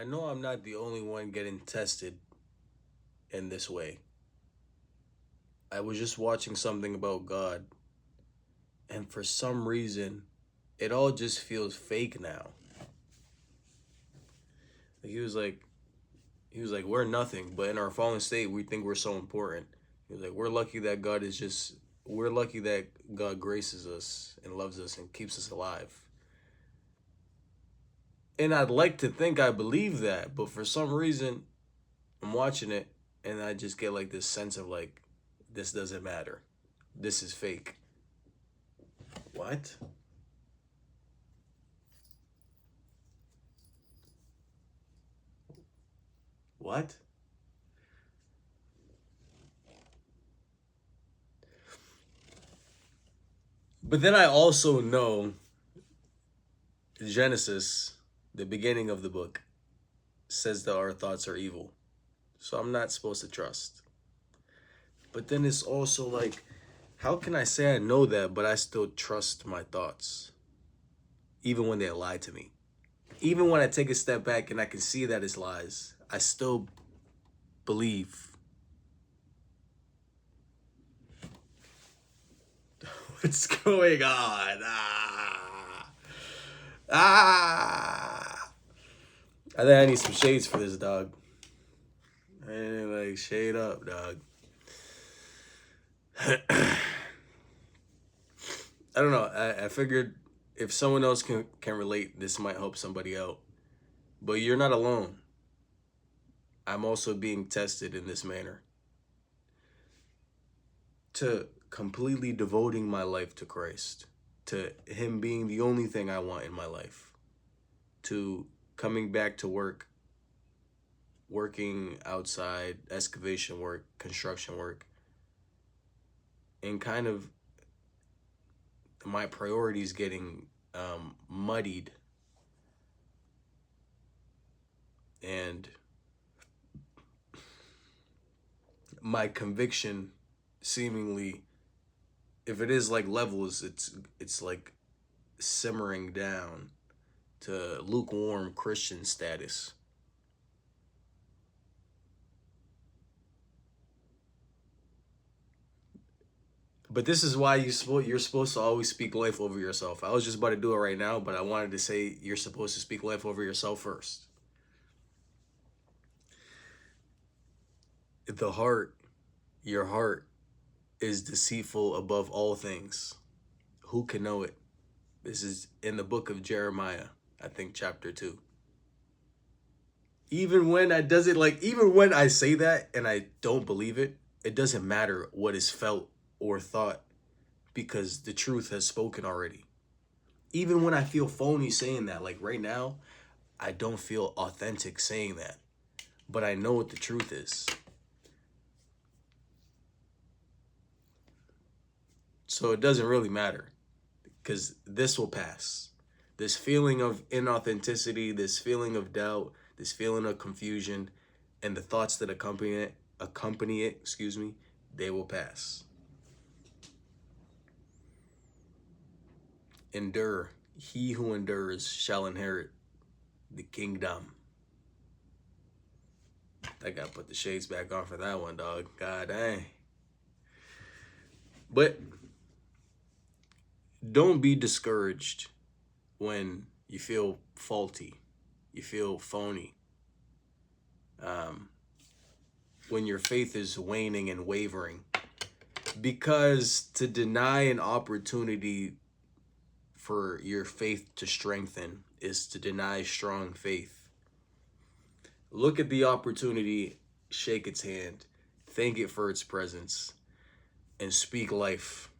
I know I'm not the only one getting tested in this way. I was just watching something about God, and for some reason, it all just feels fake now. Like he was like, we're nothing, but in our fallen state, we think we're so important. He was like, we're lucky that God graces us and loves us and keeps us alive. And I'd like to think I believe that, but for some reason, I'm watching it and I just get like this sense of like, this doesn't matter. This is fake. What? What? But then I also know Genesis, the beginning of the book, says that our thoughts are evil. So I'm not supposed to trust. But then it's also like, how can I say I know that, but I still trust my thoughts, even when they lie to me? Even when I take a step back and I can see that it's lies, I still believe. What's going on? Ah. I think I need some shades for this, dog. Like, shade up, dog. I don't know. I figured if someone else can relate, this might help somebody out. But you're not alone. I'm also being tested in this manner. To completely devoting my life to Christ. To Him being the only thing I want in my life. To coming back to work. Working outside, excavation work, construction work. And kind of my priorities getting muddied, and my conviction seemingly, if it is like levels, it's like simmering down to lukewarm Christian status. But this is why you're supposed to always speak life over yourself. I was just about to do it right now, but I wanted to say you're supposed to speak life over yourself first. The heart, your heart, is deceitful above all things. Who can know it? This is in the book of Jeremiah, I think chapter 2. Even when I say that and I don't believe it, it doesn't matter what is felt or thought because the truth has spoken already. Even when I feel phony saying that, like right now, I don't feel authentic saying that, but I know what the truth is. So it doesn't really matter because this will pass. This feeling of inauthenticity, this feeling of doubt, this feeling of confusion, and the thoughts that accompany it, they will pass. Endure. He who endures shall inherit the kingdom. I gotta put the shades back on for that one, dog. God dang. But don't be discouraged when you feel faulty, you feel phony, um, when your faith is waning and wavering. Because to deny an opportunity for your faith to strengthen is to deny strong faith. Look at the opportunity, shake its hand, thank it for its presence, and speak life.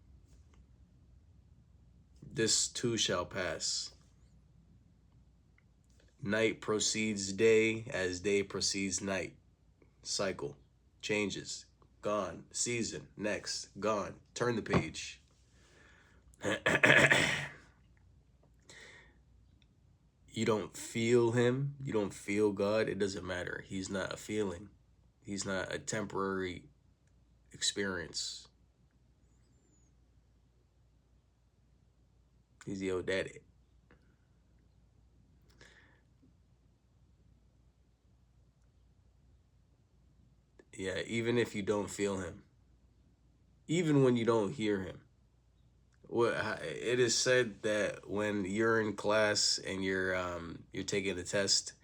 This too shall pass. Night proceeds day as day proceeds night. Cycle. Changes. Gone. Season. Next. Gone. Turn the page. You don't feel Him. You don't feel God. It doesn't matter. He's not a feeling. He's not a temporary experience. He's your daddy. Yeah, even if you don't feel him, even when you don't hear him. What it is said that when you're in class and you're taking a test,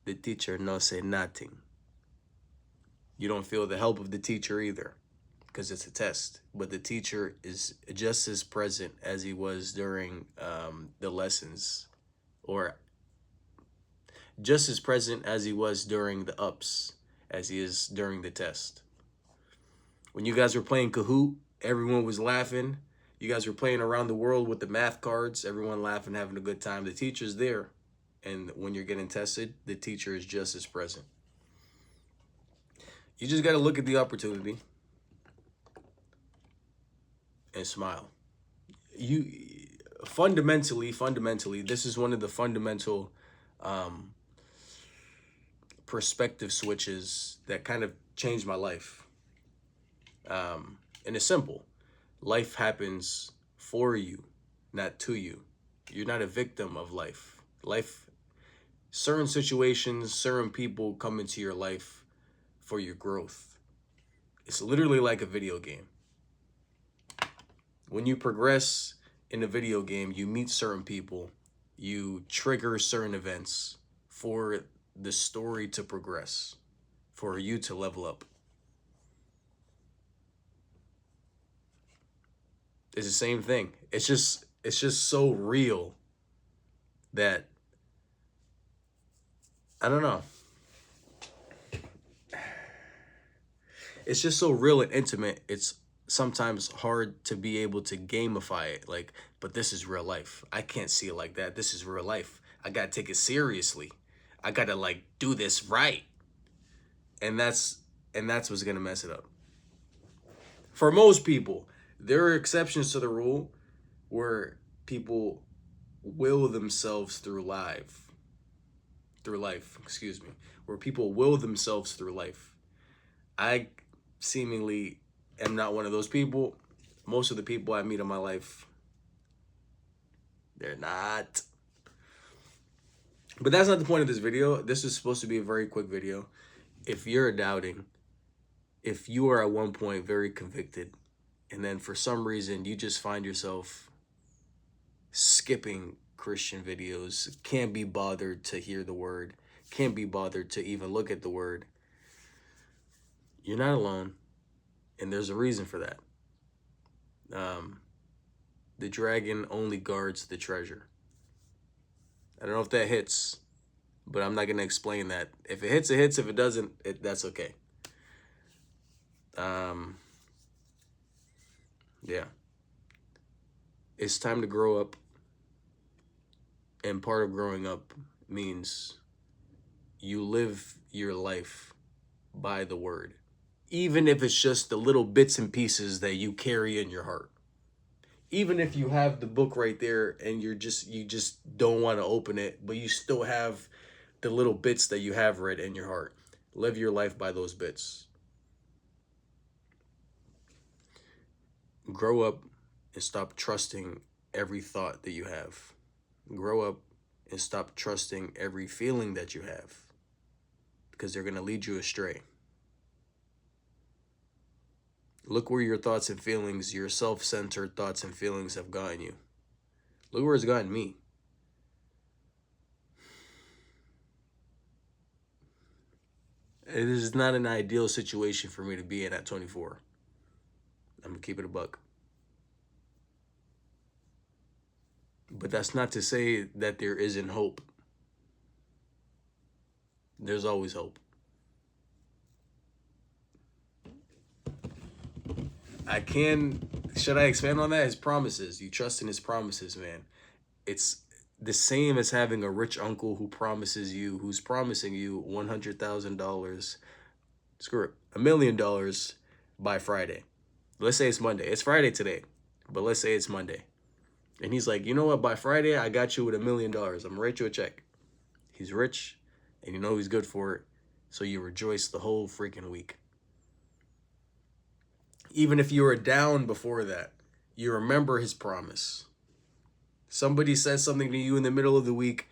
the teacher no say nothing. You don't feel the help of the teacher either, because it's a test. But the teacher is just as present as he was during the lessons, or just as present as he was during the ups as he is during the test. When you guys were playing Kahoot, everyone was laughing. You guys were playing around the world with the math cards, everyone laughing, having a good time. The teacher's there. And when you're getting tested, the teacher is just as present. You just got to look at the opportunity and smile. You fundamentally, this is one of the fundamental perspective switches that kind of changed my life. And it's simple. Life happens for you, not to you. You're not a victim of life. Certain situations, certain people come into your life for your growth. It's literally like a video game. When you progress in a video game, you meet certain people, you trigger certain events for the story to progress, for you to level up. It's the same thing. It's just so real that I don't know. It's just so real and intimate. It's sometimes hard to be able to gamify it. Like, but this is real life. I can't see it like that. This is real life. I gotta take it seriously. I gotta like do this right. And that's what's gonna mess it up. For most people, there are exceptions to the rule where people will themselves through life, where people will themselves through life. I seemingly am not one of those people. Most of the people I meet in my life, they're not. But that's not the point of this video. This is supposed to be a very quick video. If you're doubting, if you are at one point very convicted, and then for some reason you just find yourself skipping Christian videos, can't be bothered to hear the word, can't be bothered to even look at the word, you're not alone, and there's a reason for that. The dragon only guards the treasure. I don't know if that hits, but I'm not going to explain that. If it hits, it hits. If it doesn't, that's okay. Yeah. It's time to grow up. And part of growing up means you live your life by the word. Even if it's just the little bits and pieces that you carry in your heart. Even if you have the book right there and you just don't want to open it, but you still have the little bits that you have read in your heart. Live your life by those bits. Grow up and stop trusting every thought that you have. Grow up and stop trusting every feeling that you have, because they're going to lead you astray. Look where your thoughts and feelings, your self-centered thoughts and feelings have gotten you. Look where it's gotten me. It is not an ideal situation for me to be in at 24. I'm going to keep it a buck. But that's not to say that there isn't hope. There's always hope. Should I expand on that? His promises. You trust in his promises, man. It's the same as having a rich uncle who's promising you $100,000, screw it, $1 million by Friday. Let's say it's Monday. It's Friday today, but let's say it's Monday. And he's like, you know what? By Friday, I got you with $1 million. I'm gonna write you a check. He's rich, and you know he's good for it. So you rejoice the whole freaking week. Even if you were down before that, you remember his promise. Somebody says something to you in the middle of the week,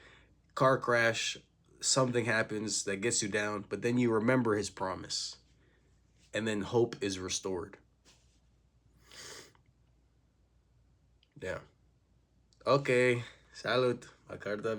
car crash, something happens that gets you down, but then you remember his promise, and then hope is restored. Yeah. Okay. Salud. Makarta